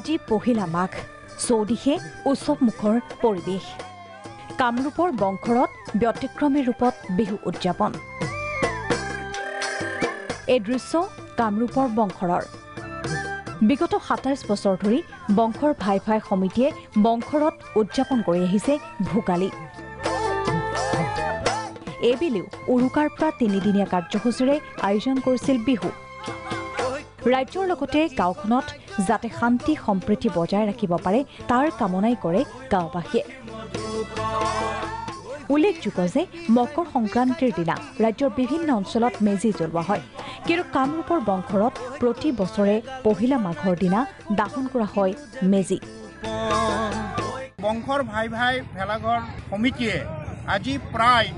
আজি পহিলা মাঘ চৌদিশে উৎসৱমুখৰ পৰিৱেশ কামৰূপৰ বংশৰত ব্যতিক্ৰমী ৰূপত বিহু উদযাপন এই দৃশ্য কামৰূপৰ বংশৰৰ বিগত ২৭ বছৰ ধৰি বংশৰ ভাই ভাই সমিতিয়ে বংশৰত উদযাপন কৰি আহিছে ভোগালী এইবেলিও উৰুকাৰ পৰা ৩ দিনীয়া কাৰ্যসূচীৰে আয়োজন কৰিছিল বিহু ৰাজ্যৰ লগতে গাঁওখনত যাতে শান্তি সম্প্ৰীতি বজাই ৰাখিব পাৰে তাৰ কামনাই কৰে গাঁওবাসীয়ে উল্লেখযোগ্য যে মকৰ সংক্ৰান্তিৰ দিনা ৰাজ্যৰ বিভিন্ন অঞ্চলত মেজি জ্বলোৱা হয় কিন্তু কামৰূপৰ বংশৰত প্ৰতি বছৰে পহিলা মাঘৰ দিনা দাহন কৰা হয় মেজি বংশৰ ভাই ভাই ভেলাঘৰ সমিতিয়ে আজি প্ৰায়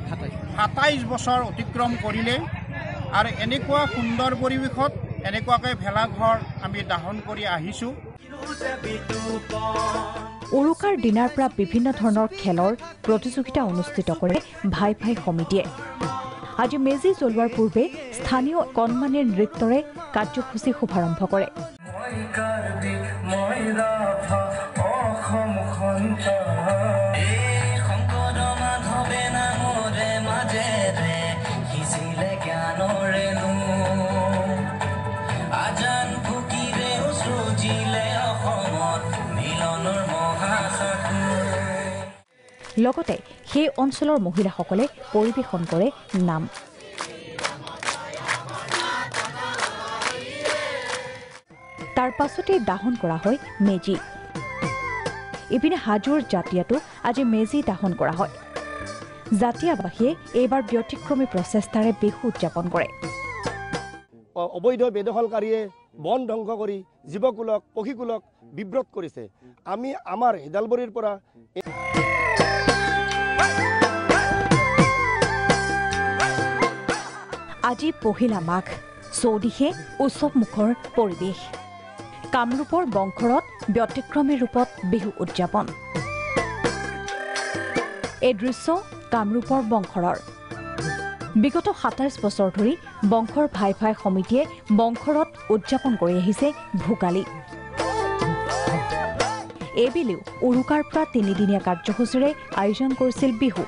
২৭ বছৰ অতিক্ৰম কৰিলে আৰু এনেকুৱা সুন্দৰ পৰিৱেশত এনেকুৱাকৈ ভেলাঘৰ আমি দাহন কৰি আহিছোঁ উৰুকাৰ দিনাৰ পৰা বিভিন্ন ধৰণৰ খেলৰ প্ৰতিযোগিতা অনুষ্ঠিত কৰে ভাই ভাই সমিতিয়ে আজি মেজি জ্বলোৱাৰ পূৰ্বে স্থানীয় কণমানিৰ নৃত্যৰে কাৰ্যসূচী শুভাৰম্ভ কৰে লগতে সেই অঞ্চলৰ মহিলাসকলে পৰিৱেশন কৰে নাম তাৰ পাছতে দাহন কৰা হয় মেজি ইপিনে হাজোৰ জাতিয়াতো আজি মেজি দাহন কৰা হয় জাতিয়াবাসীয়ে এইবাৰ ব্যতিক্ৰমী প্ৰচেষ্টাৰে বিহু উদযাপন কৰে অবৈধ বেদখলকাৰীয়ে বন ধ্বংস কৰি জীৱকুলক পক্ষীকুলক বিব্ৰত কৰিছে আমি আমাৰ হেদালবৰীৰ পৰা আজি পহিলা মাঘ চৌদিশে উৎসৱমুখৰ পৰিৱেশ কামৰূপৰ বংশৰত ব্যতিক্ৰমী ৰূপত বিহু উদযাপন এই দৃশ্য কামৰূপৰ বংশৰৰ বিগত ২৭ বছৰ ধৰি বংশৰ ভাই ভাই সমিতিয়ে বংশৰত উদযাপন কৰি আহিছে ভোগালী এইবেলিও উৰুকাৰ পৰা ৩ দিনীয়া কাৰ্যসূচীৰে আয়োজন কৰিছিল বিহু